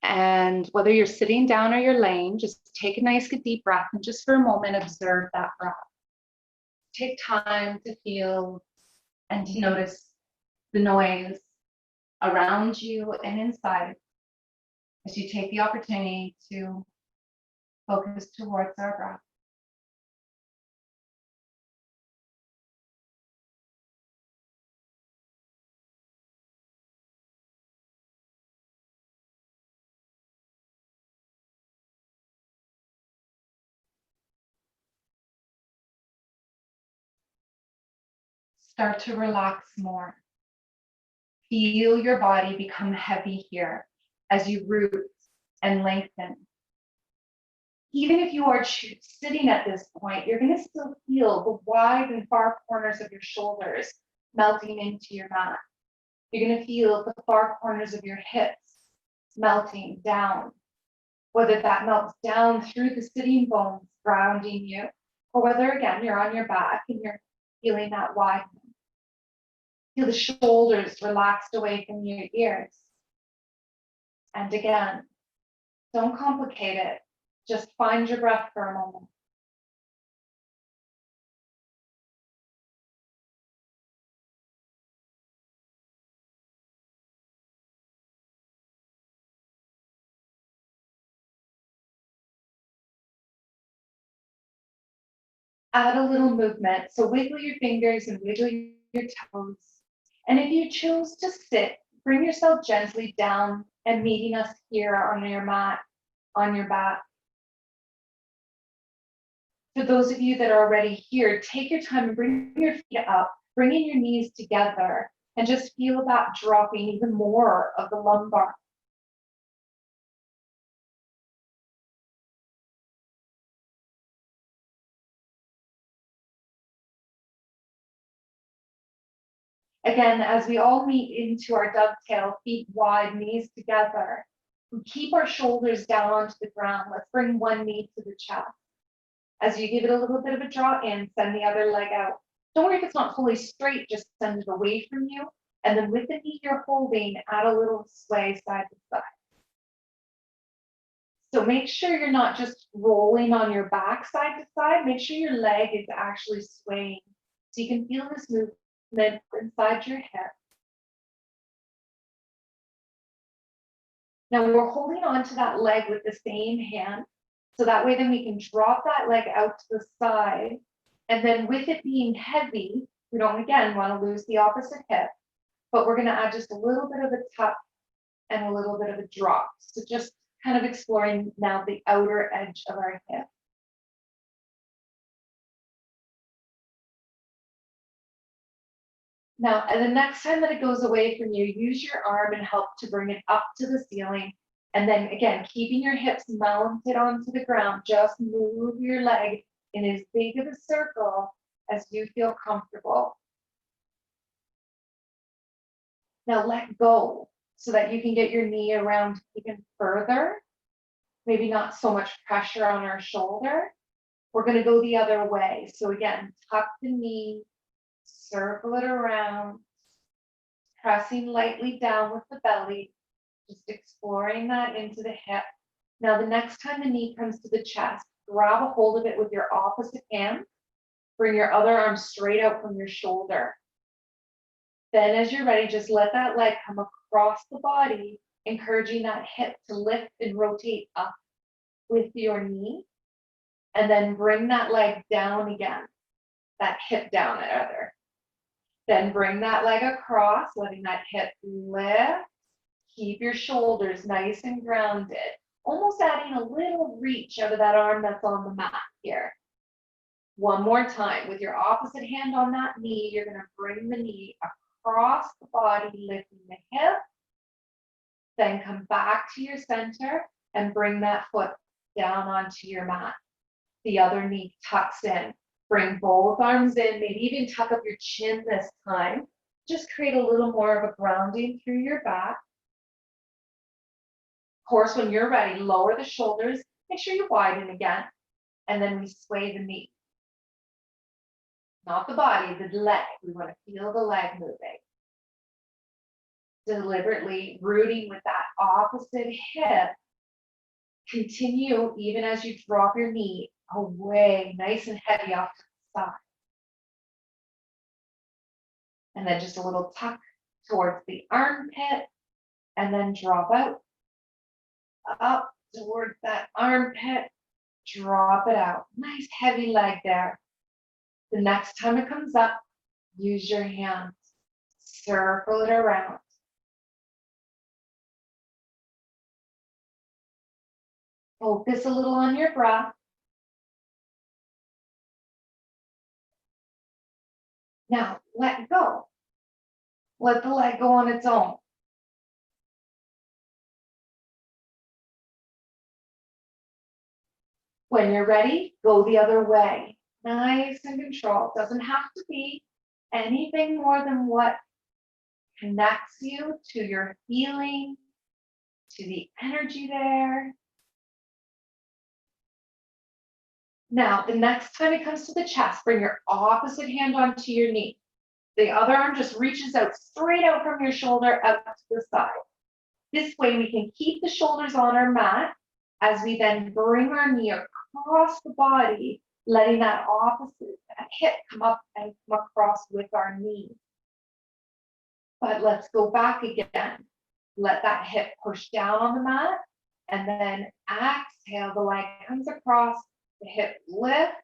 And whether you're sitting down or you're laying, just take a nice deep breath and just for a moment observe that breath. Take time to feel and to notice the noise around you and inside as you take the opportunity to focus towards our breath. Start to relax more. Feel your body become heavy here as you root and lengthen. Even if you are sitting at this point, you're going to still feel the wide and far corners of your shoulders melting into your mat. You're going to feel the far corners of your hips melting down, whether that melts down through the sitting bones, grounding you, or whether, again, you're on your back and you're feeling that widening. Feel the shoulders relaxed away from your ears. And again, don't complicate it. Just find your breath for a moment. Add a little movement. So wiggle your fingers and wiggle your toes. And if you choose to sit, bring yourself gently down and meeting us here on your mat, on your back. For those of you that are already here, take your time and bring your feet up, bringing your knees together, and just feel that dropping even more of the lumbar. Again, as we all meet into our dovetail, feet wide, knees together, we keep our shoulders down onto the ground. Let's bring one knee to the chest. As you give it a little bit of a draw in, send the other leg out. Don't worry if it's not fully straight, just send it away from you. And then with the knee you're holding, add a little sway side to side. So make sure you're not just rolling on your back side to side. Make sure your leg is actually swaying. So you can feel this movement inside your hip. Now we're holding on to that leg with the same hand. So that way then we can drop that leg out to the side. And then with it being heavy, we don't, again, want to lose the opposite hip, but we're going to add just a little bit of a tuck and a little bit of a drop. So just kind of exploring now the outer edge of our hip. Now, and the next time that it goes away from you, use your arm and help to bring it up to the ceiling. And then again, keeping your hips mounted onto the ground, just move your leg in as big of a circle as you feel comfortable. Now let go so that you can get your knee around even further. Maybe not so much pressure on our shoulder. We're going to go the other way. So again, tuck the knee, circle it around, pressing lightly down with the belly, just exploring that into the hip. Now, the next time the knee comes to the chest, grab a hold of it with your opposite hand. Bring your other arm straight out from your shoulder. Then as you're ready, just let that leg come across the body, encouraging that hip to lift and rotate up with your knee. And then bring that leg down again, that hip down rather. Then bring that leg across, letting that hip lift. Keep your shoulders nice and grounded, almost adding a little reach out of that arm that's on the mat here. One more time, with your opposite hand on that knee, you're going to bring the knee across the body, lifting the hip. Then come back to your center and bring that foot down onto your mat. The other knee tucks in. Bring both arms in, maybe even tuck up your chin this time. Just create a little more of a grounding through your back. Of course, when you're ready, lower the shoulders, make sure you widen again, and then we sway the knee. Not the body, the leg. We want to feel the leg moving. deliberately rooting with that opposite hip. Continue even as you drop your knee away, nice and heavy off to the side. And then just a little tuck towards the armpit, and then drop out, up towards that armpit, drop it out. Nice heavy leg there. The next time it comes up, use your hands, circle it around. Focus a little on your breath. Now, let go. Let the leg go on its own. When you're ready, go the other way. Nice and controlled. Doesn't have to be anything more than what connects you to your feeling, to the energy there. Now, the next time it comes to the chest, bring your opposite hand onto your knee. The other arm just reaches out straight out from your shoulder out to the side. This way we can keep the shoulders on our mat as we then bring our knee across the body, letting that opposite hip come up and come across with our knee. But let's go back again. Let that hip push down on the mat, and then exhale, the leg comes across, the hip lifts,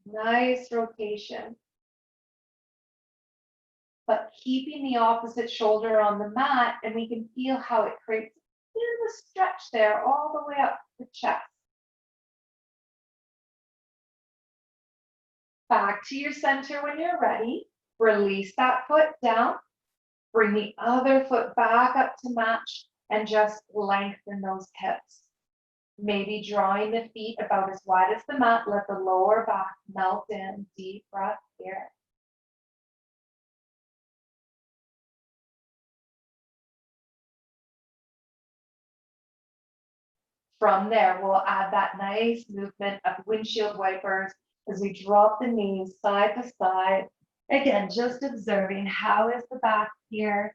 nice rotation. But keeping the opposite shoulder on the mat, and we can feel how it creates a bit of a stretch there all the way up the chest. Back to your center when you're ready. Release that foot down. Bring the other foot back up to match and just lengthen those hips. Maybe drawing the feet about as wide as the mat. Let the lower back melt in. Deep breath here. From there, we'll add that nice movement of windshield wipers as we drop the knees side to side. Again, just observing how is the back here.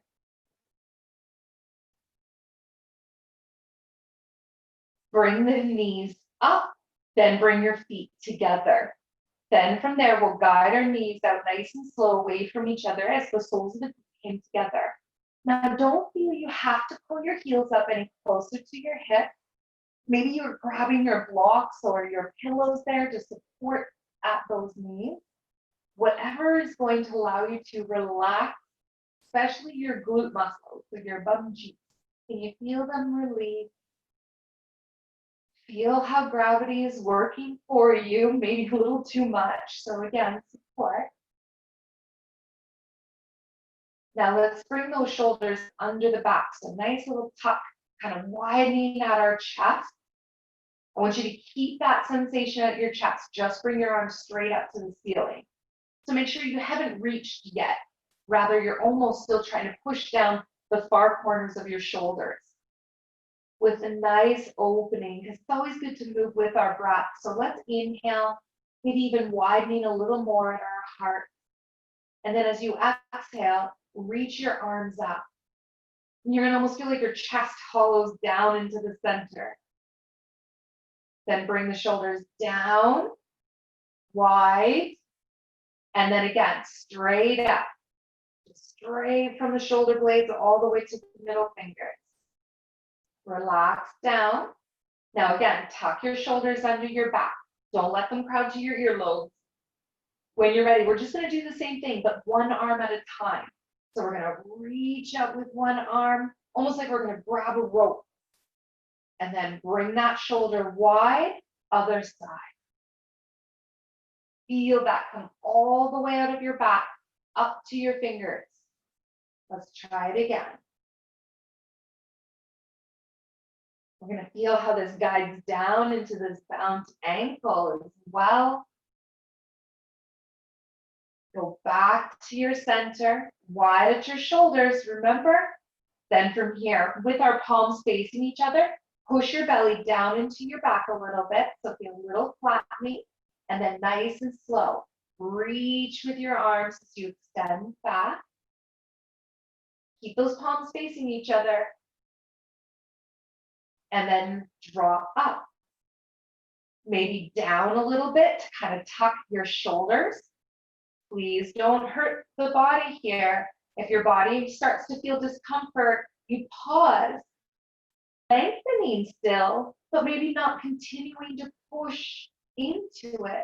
Bring the knees up, then bring your feet together. Then from there, we'll guide our knees out nice and slow away from each other as the soles of the feet came together. Now, don't feel you have to pull your heels up any closer to your hip. Maybe you're grabbing your blocks or your pillows there to support at those knees. Whatever is going to allow you to relax, especially your glute muscles, so your bum cheeks. Can you feel them release? Feel how gravity is working for you, maybe a little too much. So again, support. Now let's bring those shoulders under the back. So nice little tuck, kind of widening at our chest. I want you to keep that sensation at your chest. Just bring your arms straight up to the ceiling. So make sure you haven't reached yet. Rather, you're almost still trying to push down the far corners of your shoulders with a nice opening. It's always good to move with our breath. So let's inhale, maybe even widening a little more in our heart. And then as you exhale, reach your arms up. And you're gonna almost feel like your chest hollows down into the center. Then bring the shoulders down, wide, and then again, straight up. Straight from the shoulder blades all the way to the middle fingers. Relax down. Now again, tuck your shoulders under your back. Don't let them crowd to your earlobes. When you're ready, we're just gonna do the same thing, but one arm at a time. So we're gonna reach out with one arm, almost like we're gonna grab a rope. And then bring that shoulder wide, other side. Feel that come all the way out of your back, up to your fingers. Let's try it again. We're going to feel how this guides down into this bound ankle as well. Go back to your center, wide at your shoulders, remember? Then from here, with our palms facing each other, push your belly down into your back a little bit, so feel a little flattening, and then nice and slow. Reach with your arms as you extend back. Keep those palms facing each other. And then draw up. Maybe down a little bit to kind of tuck your shoulders. Please don't hurt the body here. If your body starts to feel discomfort, you pause, lengthening still, but maybe not continuing to push into it.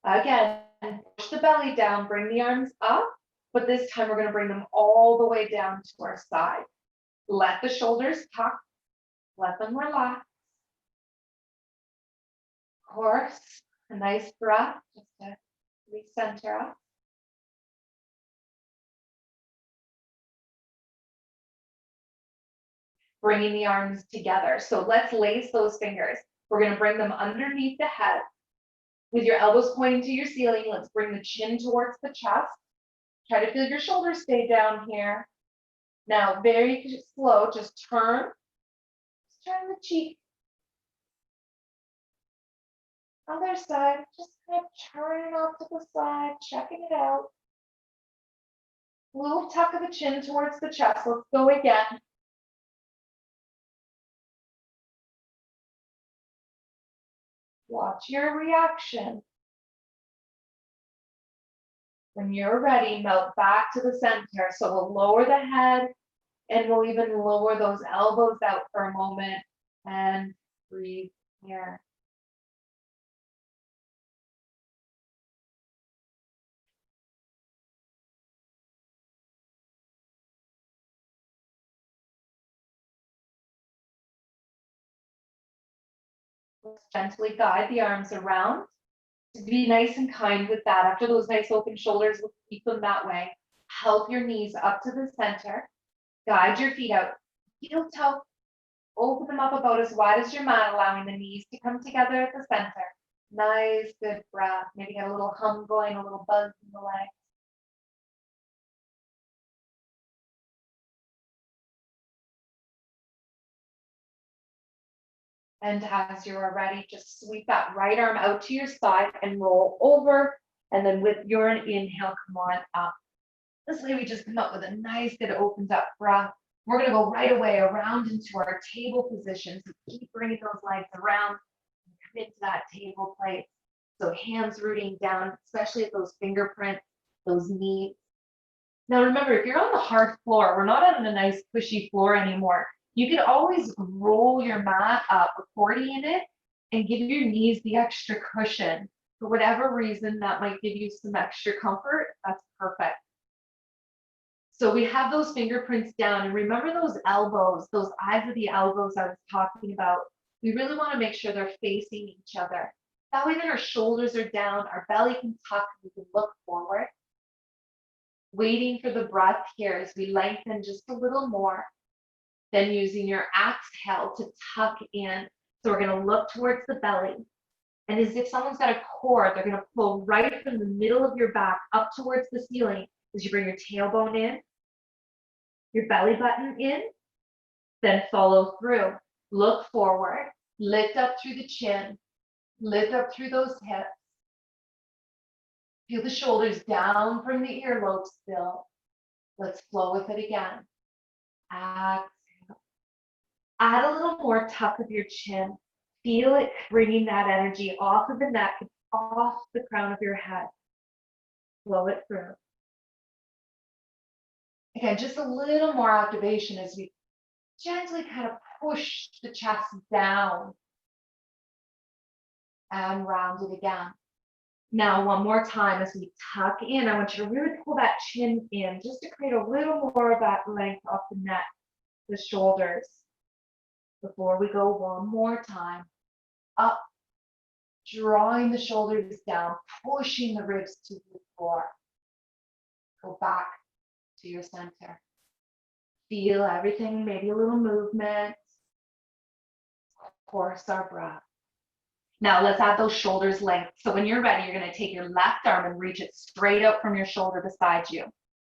Again, push the belly down, bring the arms up, but this time we're going to bring them all the way down to our side. Let the shoulders tuck, let them relax. Of course, a nice breath just to recenter us. Bringing the arms together. So let's lace those fingers. We're going to bring them underneath the head. With your elbows pointing to your ceiling, let's bring the chin towards the chest. Try to feel your shoulders stay down here. Now, very slow, just turn the cheek. Other side, just kind of turning off to the side, checking it out. Little tuck of the chin towards the chest. Let's go again. Watch your reaction. When you're ready, melt back to the center. So we'll lower the head and we'll even lower those elbows out for a moment and breathe here. Let's gently guide the arms around. Be nice and kind with that. After those nice open shoulders, we'll keep them that way. Help your knees up to the center. Guide your feet out. Heel toe. Open them up about as wide as your mat, allowing the knees to come together at the center. Nice, good breath. Maybe get a little hum going, a little buzz in the legs. And as you are ready, just sweep that right arm out to your side and roll over. And then with your inhale, come on up. This way we just come up with a nice, good opened up breath. We're going to go right away around into our table position. So keep bringing those legs around and come into that table place. So hands rooting down, especially at those fingerprints, those knees. Now remember, if you're on the hard floor, we're not on a nice cushy floor anymore. You can always roll your mat up, accordion it, and give your knees the extra cushion. For whatever reason, that might give you some extra comfort. That's perfect. So we have those fingerprints down, and remember those elbows, those eyes of the elbows I was talking about. We really want to make sure they're facing each other. That way then our shoulders are down, our belly can tuck, we can look forward. Waiting for the breath here as we lengthen just a little more. Then using your exhale to tuck in. So we're going to look towards the belly. And as if someone's got a cord, they're going to pull right from the middle of your back up towards the ceiling as you bring your tailbone in, your belly button in, then follow through. Look forward, lift up through the chin, lift up through those hips. Feel the shoulders down from the earlobe still. Let's flow with it again. Exhale. Add a little more tuck of your chin. Feel it bringing that energy off of the neck, off the crown of your head. Flow it through. Again, just a little more activation as we gently kind of push the chest down and round it again. Now, one more time as we tuck in, I want you to really pull that chin in just to create a little more of that length off the neck, the shoulders. Before we go one more time, up, drawing the shoulders down, pushing the ribs to the floor. Go back to your center. Feel everything, maybe a little movement. Of course, our breath. Now let's add those shoulders length. So when you're ready, you're going to take your left arm and reach it straight out from your shoulder beside you.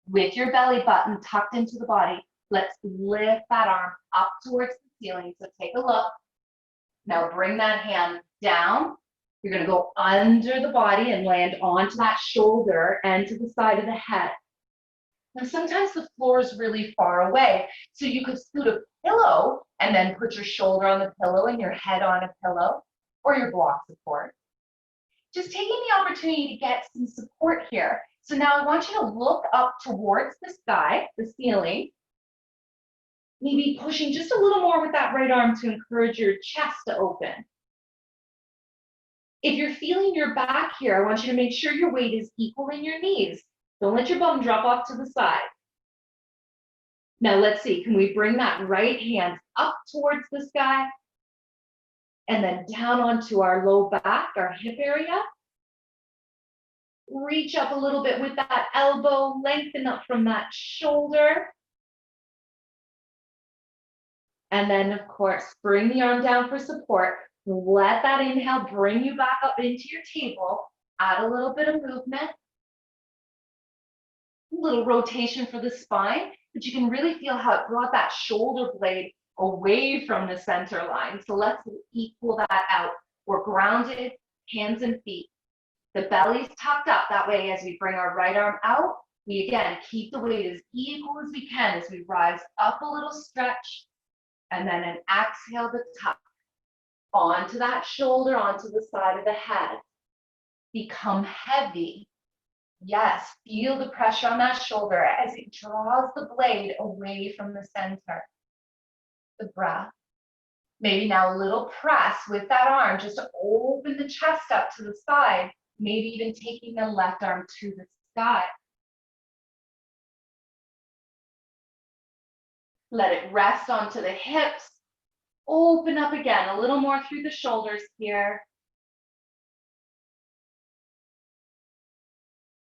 With your belly button tucked into the body, let's lift that arm up towards the ceiling. So take a look. Now bring that hand down You're going to go under the body and land onto that shoulder and to the side of the head. Now, sometimes the floor is really far away, so you could scoot a pillow and then put your shoulder on the pillow and your head on a pillow, or your block support. Just taking the opportunity to get some support here. So now I want you to look up towards the sky, the ceiling, maybe pushing just a little more with that right arm to encourage your chest to open. If you're feeling your back here, I want you to make sure your weight is equal in your knees. Don't let your bum drop off to the side. Now let's see, can we bring that right hand up towards the sky and then down onto our low back, our hip area? Reach up a little bit with that elbow, lengthen up from that shoulder. And then, of course, bring the arm down for support. Let that inhale bring you back up into your table. Add a little bit of movement. A little rotation for the spine, but you can really feel how it brought that shoulder blade away from the center line. So let's equal that out. We're grounded, hands and feet. The belly's tucked up. That way, as we bring our right arm out, we again keep the weight as equal as we can as we rise up a little stretch, and then an exhale to tuck onto that shoulder, onto the side of the head. Become heavy. Yes, feel the pressure on that shoulder as it draws the blade away from the center. The breath. Maybe now a little press with that arm just to open the chest up to the side, maybe even taking the left arm to the sky. Let it rest onto the hips. Open up again, a little more through the shoulders here.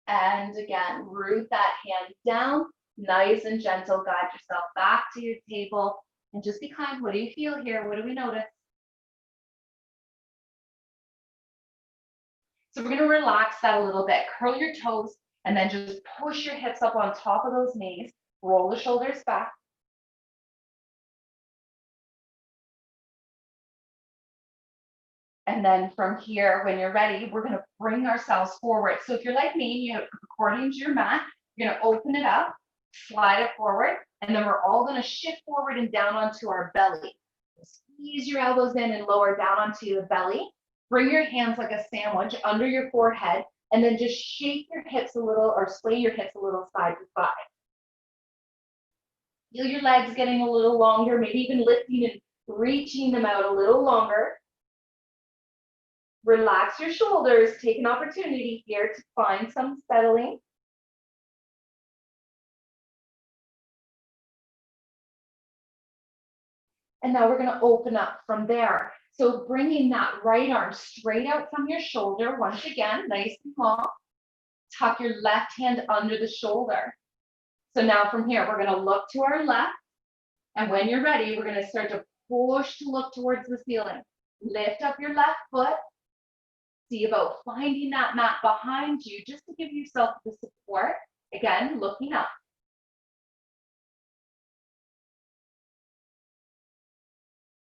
And again, root that hand down, nice and gentle. Guide yourself back to your table and just be kind. What do you feel here? What do we notice? So we're going to relax that a little bit. Curl your toes and then just push your hips up on top of those knees. Roll the shoulders back. And then from here, when you're ready, we're going to bring ourselves forward. So if you're like me, you have according to your mat, you're going to open it up, slide it forward, and then we're all going to shift forward and down onto our belly. Squeeze your elbows in and lower down onto the belly. Bring your hands like a sandwich under your forehead, and then just shake your hips a little or sway your hips a little side to side. Feel your legs getting a little longer, maybe even lifting and reaching them out a little longer. Relax your shoulders. Take an opportunity here to find some settling. And now we're going to open up from there. So bringing that right arm straight out from your shoulder. Once again, nice and long. Tuck your left hand under the shoulder. So now from here, we're going to look to our left. And when you're ready, we're going to start to push to look towards the ceiling. Lift up your left foot. See about finding that mat behind you just to give yourself the support. Again, looking up.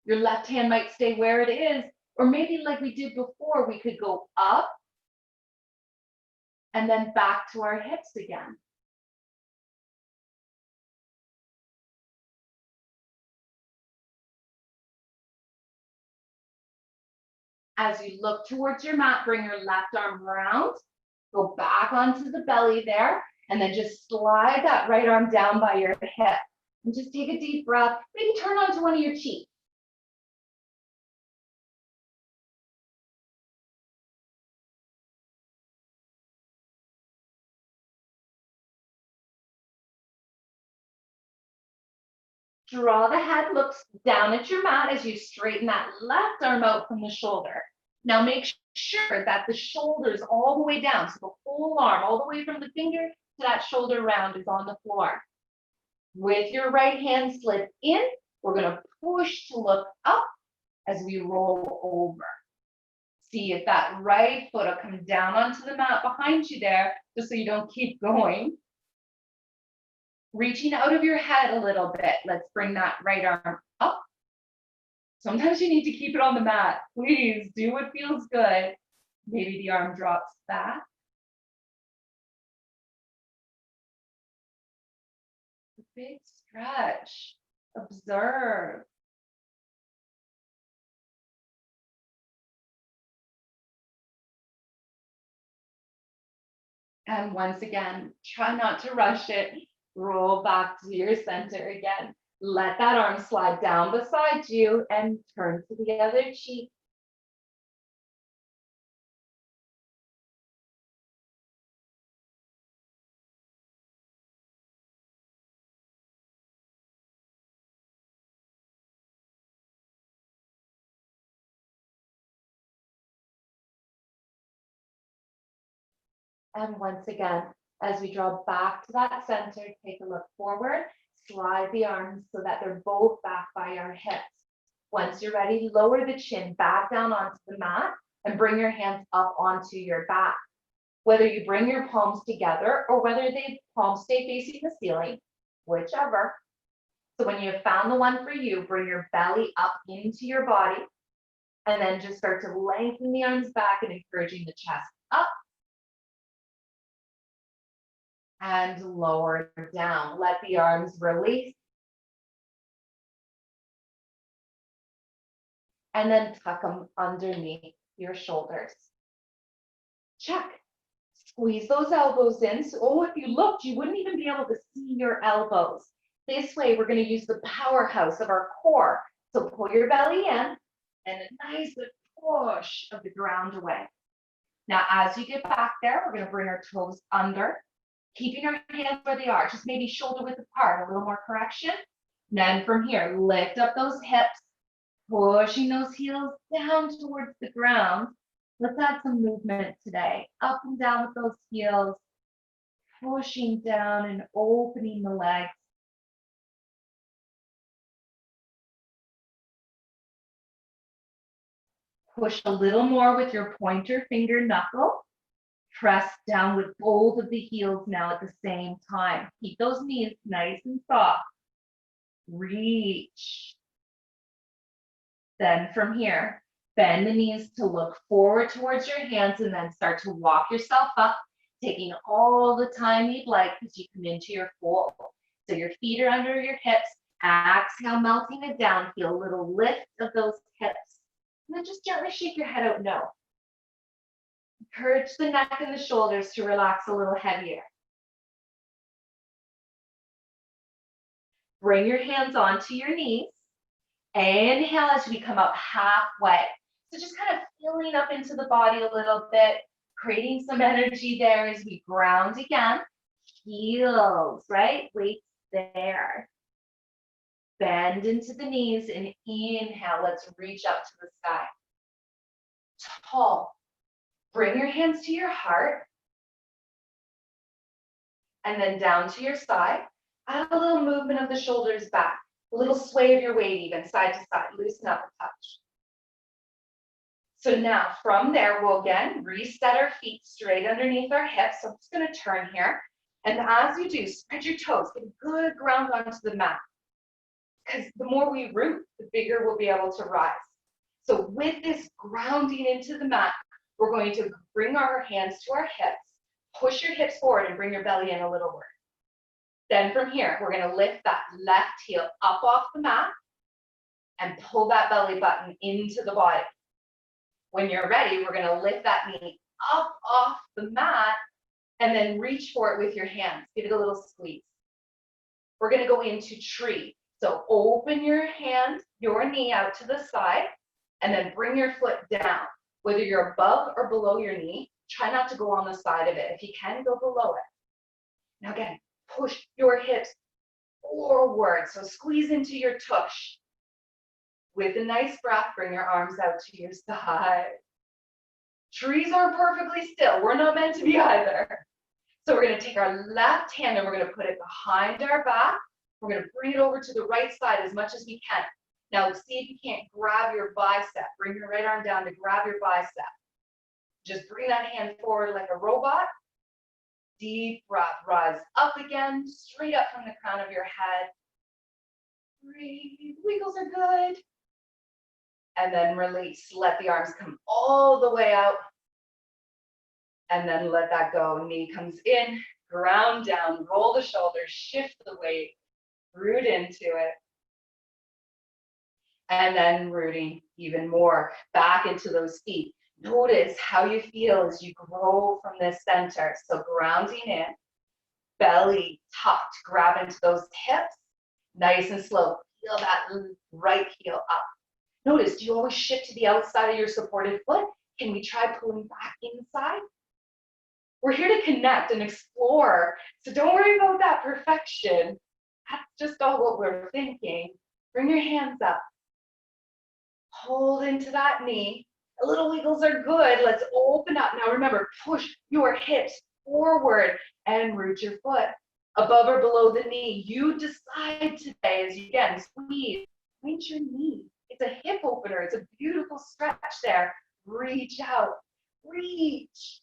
Your left hand might stay where it is, or maybe like we did before, we could go up and then back to our hips again. As you look towards your mat, bring your left arm around, go back onto the belly there, and then just slide that right arm down by your hip. And just take a deep breath, maybe turn onto one of your cheeks. Draw the head, look down at your mat as you straighten that left arm out from the shoulder. Now make sure that the shoulder's all the way down, so the whole arm, all the way from the finger to that shoulder round is on the floor. With your right hand slid in, we're going to push to look up as we roll over. See if that right foot will come down onto the mat behind you there, just so you don't keep going. Reaching out of your head a little bit. Let's bring that right arm up. Sometimes you need to keep it on the mat. Please do what feels good. Maybe the arm drops back. A big stretch. Observe. And once again, try not to rush it. Roll back to your center again. Let that arm slide down beside you and turn to the other cheek. And once again, as we draw back to that center, take a look forward, slide the arms so that they're both back by our hips. Once you're ready, lower the chin back down onto the mat and bring your hands up onto your back. Whether you bring your palms together or whether the palms stay facing the ceiling, whichever. So when you have found the one for you, bring your belly up into your body and then just start to lengthen the arms back and encouraging the chest up and lower down. Let the arms release. And then tuck them underneath your shoulders. Check. Squeeze those elbows in. So, if you looked, you wouldn't even be able to see your elbows. This way, we're going to use the powerhouse of our core. So pull your belly in and a nice push of the ground away. Now, as you get back there, we're going to bring our toes under, keeping our hands where they are, just maybe shoulder width apart, a little more correction. Then from here, lift up those hips, pushing those heels down towards the ground. Let's add some movement today. Up and down with those heels, pushing down and opening the legs. Push a little more with your pointer finger knuckle. Press down with both of the heels now at the same time. Keep those knees nice and soft. Reach. Then from here, bend the knees to look forward towards your hands and then start to walk yourself up, taking all the time you'd like as you come into your fold. So your feet are under your hips. Exhale, melting it down. Feel a little lift of those hips. And then just gently shake your head out no. Encourage the neck and the shoulders to relax a little heavier. Bring your hands onto your knees. Inhale as we come up halfway. So just kind of filling up into the body a little bit, creating some energy there as we ground again. Heels, right? Weights there. Bend into the knees and inhale. Let's reach up to the sky. Tall. Bring your hands to your heart. And then down to your side. Add a little movement of the shoulders back. A little sway of your weight even, side to side. Loosen up a touch. So now from there, we'll again reset our feet straight underneath our hips. So I'm just going to turn here. And as you do, spread your toes. Get a good ground onto the mat. Because the more we root, the bigger we'll be able to rise. So with this grounding into the mat, we're going to bring our hands to our hips, push your hips forward and bring your belly in a little more. Then from here, we're going to lift that left heel up off the mat and pull that belly button into the body. When you're ready, we're going to lift that knee up off the mat and then reach for it with your hands. Give it a little squeeze. We're going to go into tree. So open your hand, your knee out to the side, and then bring your foot down. Whether you're above or below your knee, try not to go on the side of it. If you can, go below it. Now again, push your hips forward. So squeeze into your tush. With a nice breath, bring your arms out to your side. Trees are perfectly still. We're not meant to be either. So we're going to take our left hand and we're going to put it behind our back. We're going to bring it over to the right side as much as we can. Now, see if you can't grab your bicep. Bring your right arm down to grab your bicep. Just bring that hand forward like a robot. Deep breath. Rise up again, straight up from the crown of your head. Breathe. Wiggles are good. and then release. Let the arms come all the way out, and then let that go. Knee comes in, ground down, roll the shoulders, shift the weight, root into it. And then rooting even more back into those feet. Notice how you feel as you grow from this center. So grounding in, belly tucked, grab into those hips, nice and slow. Feel that right heel up. Notice, do you always shift to the outside of your supported foot? Can we try pulling back inside? We're here to connect and explore. So don't worry about that perfection. That's just all what we're thinking. Bring your hands up. Hold into that knee. A little wiggles are good. Let's open up. Now remember, push your hips forward and root your foot. Above or below the knee, you decide today as you again squeeze. Point your knee. It's a hip opener. It's a beautiful stretch there. Reach out. Reach.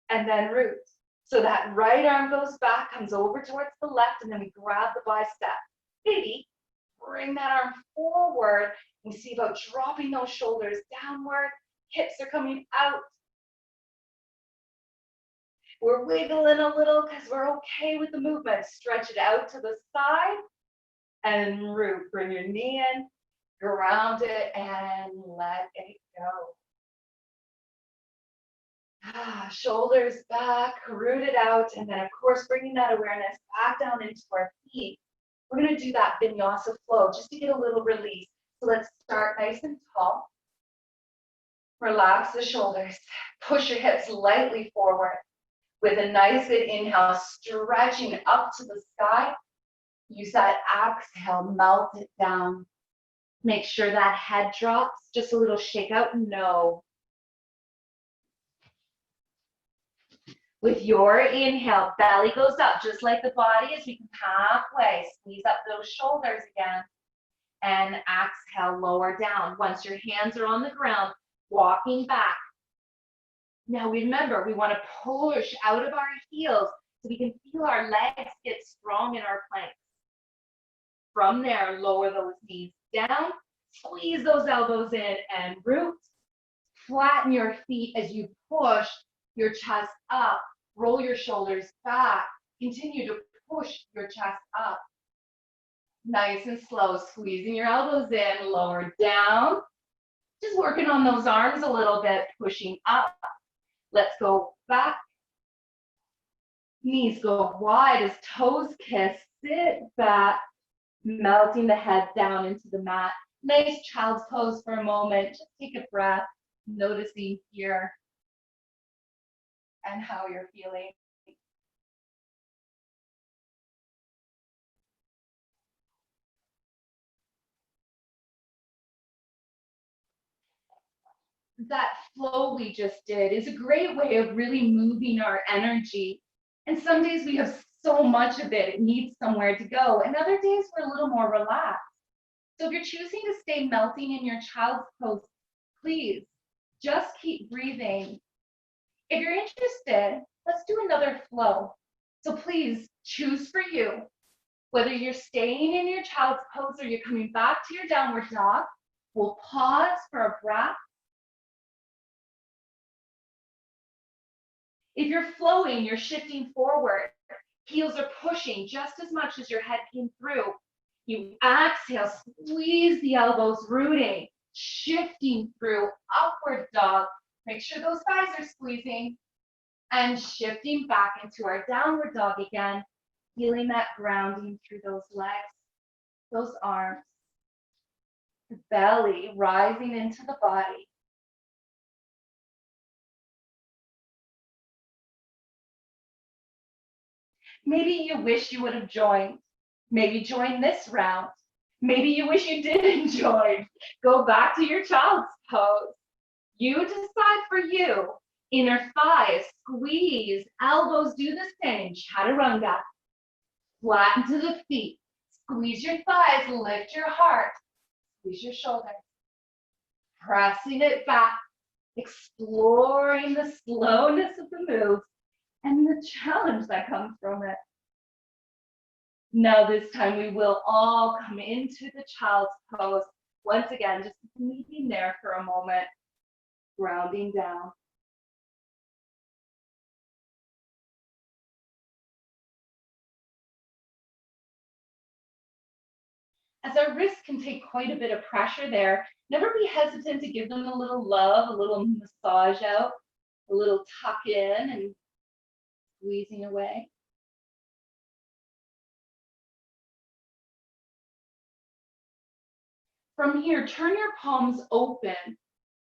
And then root. So that right arm goes back, comes over towards the left, and then we grab the bicep. Maybe bring that arm forward. We see about dropping those shoulders downward. Hips are coming out. We're wiggling a little because we're okay with the movement. Stretch it out to the side and root. Bring your knee in, ground it, and let it go. Shoulders back, root it out, and then of course bringing that awareness back down into our feet. We're going to do that vinyasa flow just to get a little release. So let's start nice and tall. Relax the shoulders. Push your hips lightly forward. With a nice good inhale, stretching up to the sky. Use that exhale, melt it down. Make sure that head drops. Just a little shake out. No. With your inhale, belly goes up just like the body as we come halfway. Squeeze up those shoulders again. And exhale, lower down. Once your hands are on the ground, walking back. Now remember, we want to push out of our heels so we can feel our legs get strong in our planks. From there, lower those knees down, squeeze those elbows in and root. Flatten your feet as you push your chest up. Roll your shoulders back. Continue to push your chest up. Nice and slow, squeezing your elbows in, lower down. Just working on those arms a little bit, pushing up. Let's go back. Knees go wide as toes kiss. Sit back, melting the head down into the mat. Nice child's pose for a moment. Just take a breath, noticing here and how you're feeling. That flow we just did is a great way of really moving our energy. And some days we have so much of it, it needs somewhere to go. And other days we're a little more relaxed. So if you're choosing to stay melting in your child's pose, please just keep breathing. If you're interested, let's do another flow. So please choose for you, whether you're staying in your child's pose or you're coming back to your downward dog. We'll pause for a breath. If you're flowing, you're shifting forward. Heels are pushing just as much as your head came through. You exhale, squeeze the elbows, rooting, shifting through upward dog. Make sure those thighs are squeezing and shifting back into our downward dog again, feeling that grounding through those legs, those arms, the belly rising into the body. Maybe you wish you would have joined. Maybe join this round. Maybe you wish you didn't join. Go back to your child's pose. You decide for you. Inner thighs, squeeze, elbows do the same. Chaturanga. Flatten to the feet. Squeeze your thighs, lift your heart. Squeeze your shoulders. Pressing it back. Exploring the slowness of the move and the challenge that comes from it. Now this time we will all come into the child's pose. Once again, just meeting there for a moment, grounding down. As our wrists can take quite a bit of pressure there, never be hesitant to give them a little love, a little massage out, a little tuck in and squeezing away. From here, turn your palms open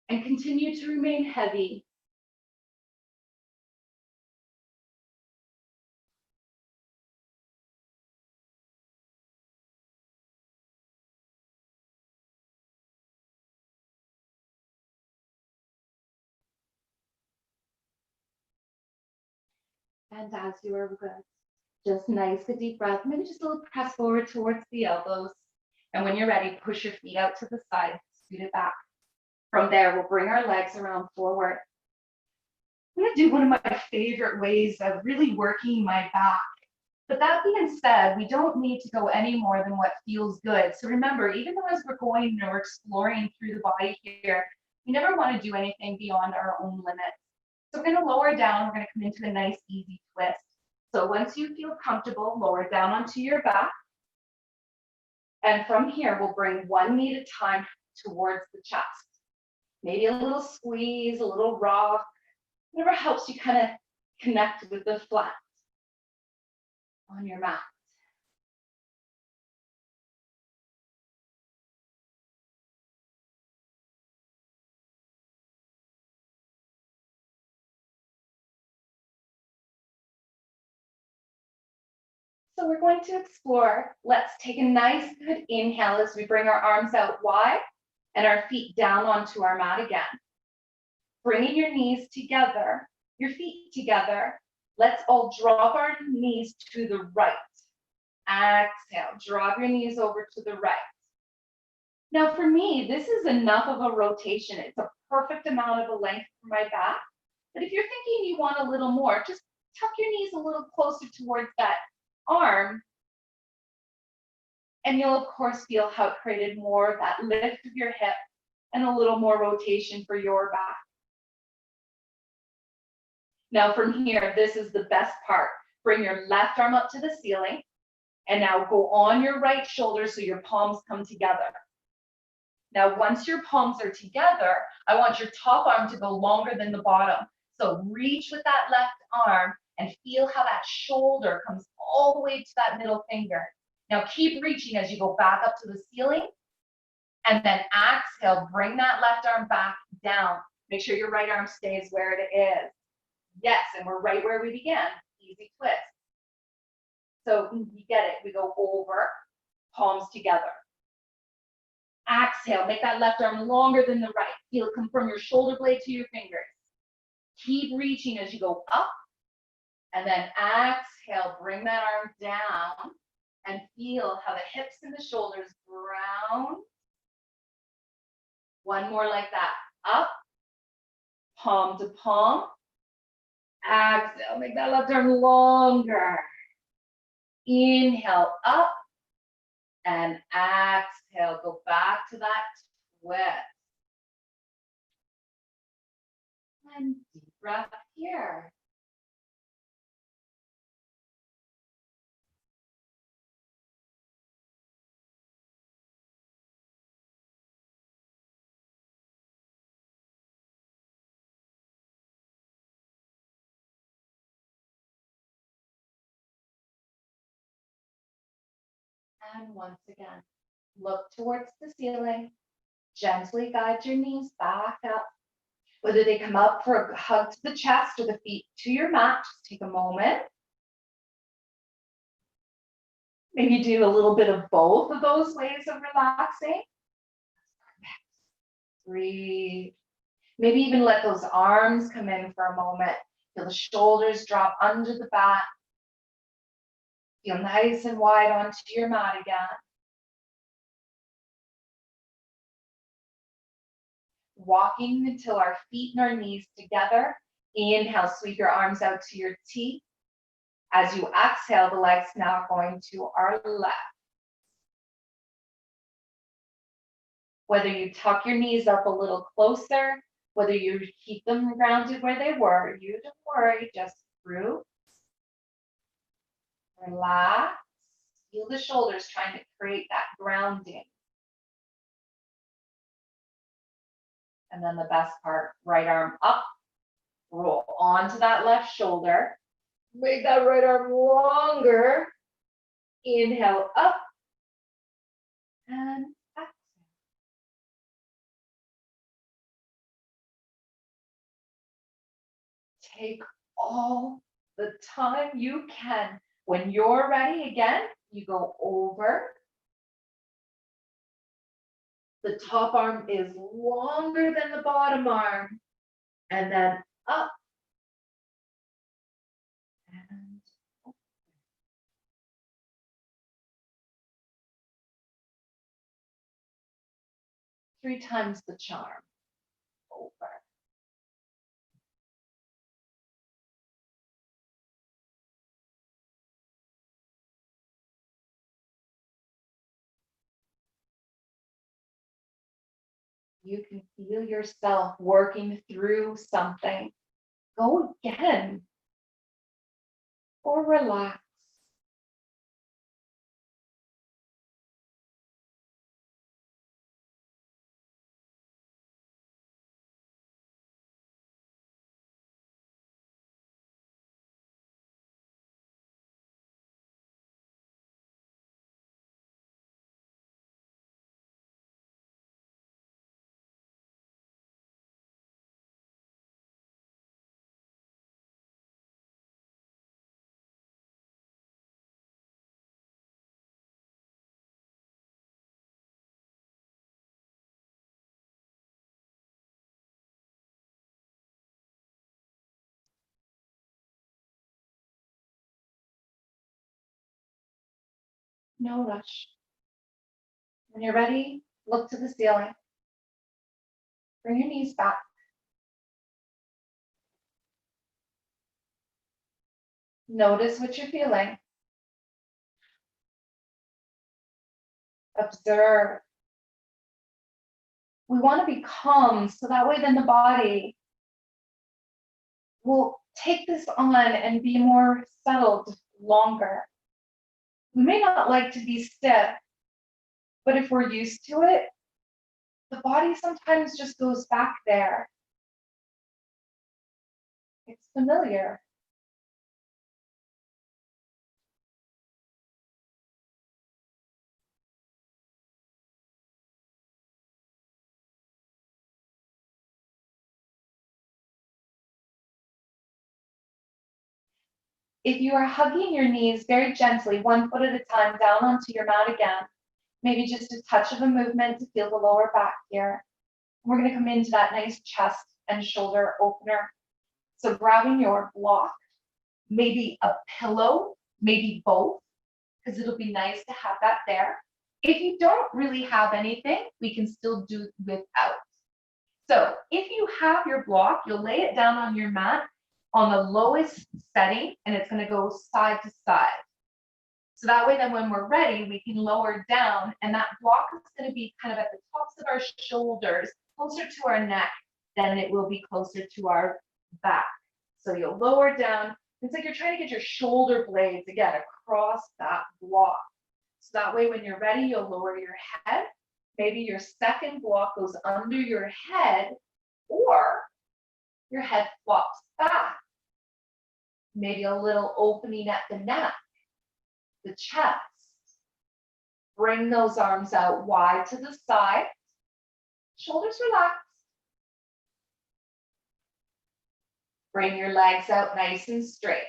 and continue to remain heavy. And as you are good, just nice, a deep breath, maybe just a little press forward towards the elbows. And when you're ready, push your feet out to the side, scoot it back. From there, we'll bring our legs around forward. I'm gonna do one of my favorite ways of really working my back. But that being said, we don't need to go any more than what feels good. So remember, even though as we're going and we're exploring through the body here, we never want to do anything beyond our own limits. So we're going to lower down. We're going to come into a nice, easy twist. So once you feel comfortable, lower down onto your back. And from here, we'll bring one knee at a time towards the chest. Maybe a little squeeze, a little rock, whatever helps you kind of connect with the flat on your mat. So we're going to explore. Let's take a nice good inhale as we bring our arms out wide and our feet down onto our mat again. Bringing your knees together, your feet together. Let's all drop our knees to the right. Exhale, drop your knees over to the right. Now for me, this is enough of a rotation. It's a perfect amount of a length for my back. But if you're thinking you want a little more, just tuck your knees a little closer towards that arm. And you'll of course feel how it created more of that lift of your hip and a little more rotation for your back. Now from here, this is the best part. Bring your left arm up to the ceiling and now go on your right shoulder so your palms come together. Now, once your palms are together, I want your top arm to go longer than the bottom. So reach with that left arm and feel how that shoulder comes all the way to that middle finger. Now keep reaching as you go back up to the ceiling. And then exhale, bring that left arm back down. Make sure your right arm stays where it is. Yes, and we're right where we began. Easy twist. So you get it. We go over, palms together. Exhale, make that left arm longer than the right. Feel it come from your shoulder blade to your fingers. Keep reaching as you go up. And then exhale, bring that arm down and feel how the hips and the shoulders ground. One more like that. Up, palm to palm. Exhale, make that left arm longer. Inhale, up. And exhale, go back to that twist. And deep breath here. And once again, look towards the ceiling. Gently guide your knees back up. Whether they come up for a hug to the chest or the feet to your mat, just take a moment. Maybe do a little bit of both of those ways of relaxing. Breathe. Maybe even let those arms come in for a moment. Feel the shoulders drop under the back. Feel nice and wide onto your mat again. Walking until our feet and our knees together. Inhale, sweep your arms out to your teeth. As you exhale, the legs now are going to our left. Whether you tuck your knees up a little closer, whether you keep them grounded where they were, you don't worry, just root, relax, feel the shoulders trying to create that grounding. And then the best part, right arm up, roll onto that left shoulder, make that right arm longer, inhale up, and exhale. Take all the time you can. When you're ready again, you go over. The top arm is longer than the bottom arm. And then up. And over. 3 times the charm. Over. You can feel yourself working through something. Go again. Or relax. No rush. When you're ready, look to the ceiling. Bring your knees back. Notice what you're feeling. Observe. We want to be calm so that way then the body will take this on and be more settled longer. We may not like to be stiff, but if we're used to it, the body sometimes just goes back there. It's familiar. If you are hugging your knees very gently, 1 foot at a time, down onto your mat again, maybe just a touch of a movement to feel the lower back here. We're going to come into that nice chest and shoulder opener. So grabbing your block, maybe a pillow, maybe both, because it'll be nice to have that there. If you don't really have anything, we can still do without. So if you have your block, you'll lay it down on your mat on the lowest setting, and it's going to go side to side. So that way, then when we're ready, we can lower down, and that block is going to be kind of at the tops of our shoulders, closer to our neck than it will be closer to our back. So you'll lower down. It's like you're trying to get your shoulder blades, again, across that block. So that way, when you're ready, you'll lower your head. Maybe your second block goes under your head, or your head flops back. Maybe a little opening at the neck, the chest. Bring those arms out wide to the side. Shoulders relaxed. Bring your legs out nice and straight.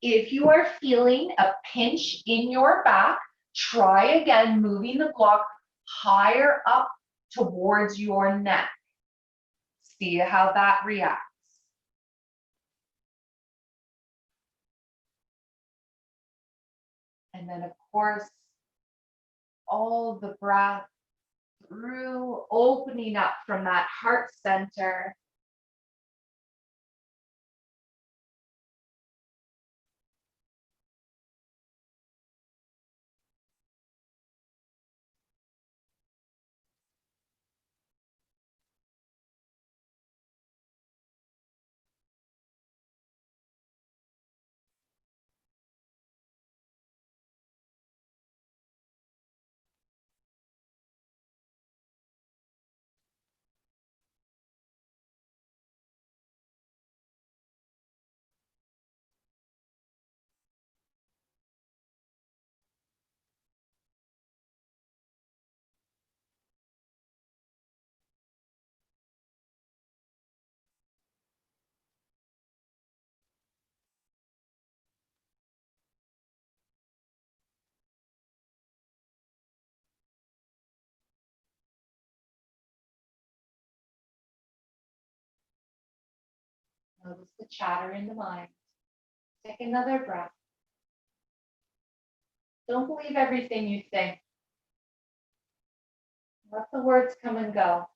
If you are feeling a pinch in your back, try again moving the block higher up towards your neck. See how that reacts. And then, of course, all the breath through, opening up from that heart center. Notice the chatter in the mind. Take another breath. Don't believe everything you think. Let the words come and go.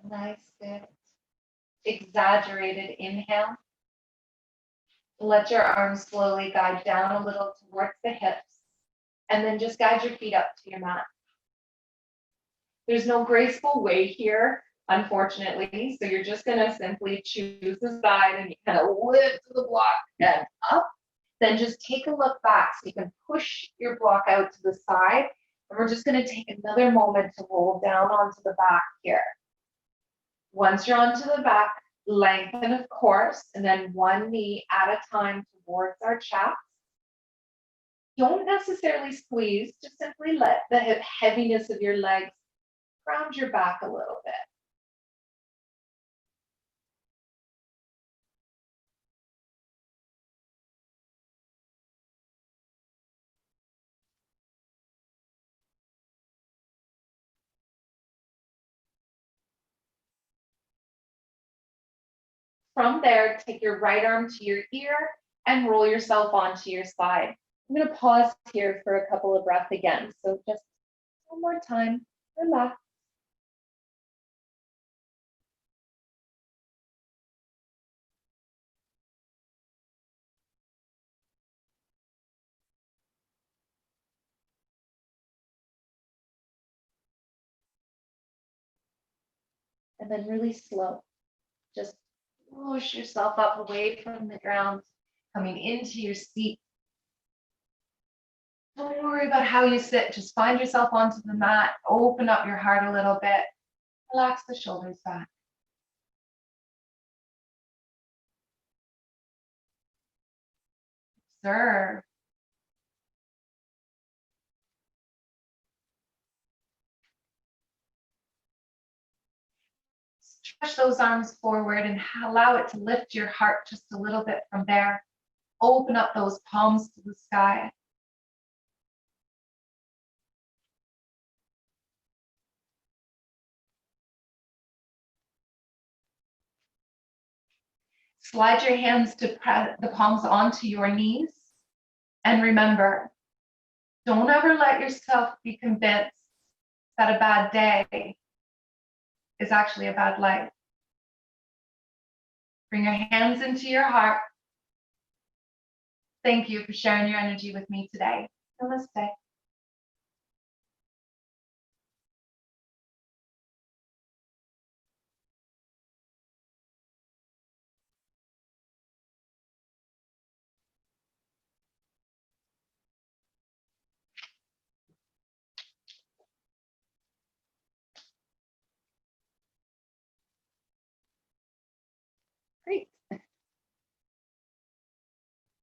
Nice, good. Exaggerated inhale. Let your arms slowly guide down a little towards the hips, and then just guide your feet up to your mat. There's no graceful way here, unfortunately, so you're just gonna simply choose the side and you kind of lift the block and up. Then just take a look back so you can push your block out to the side. And we're just gonna take another moment to roll down onto the back here. Once you're onto the back, lengthen, of course, and then one knee at a time towards our chest. Don't necessarily squeeze, just simply let the heaviness of your legs ground your back a little bit. From there, take your right arm to your ear and roll yourself onto your side. I'm going to pause here for a couple of breaths again. So just one more time, relax. And then really slow. Just push yourself up away from the ground, coming into your seat. Don't worry about how you sit. Just find yourself onto the mat. Open up your heart a little bit. Relax the shoulders back. Observe. Stretch those arms forward and allow it to lift your heart just a little bit from there. Open up those palms to the sky. Slide your hands to press the palms onto your knees. And remember, don't ever let yourself be convinced that a bad day is actually a bad life. Bring your hands into your heart. Thank you for sharing your energy with me today. Namaste.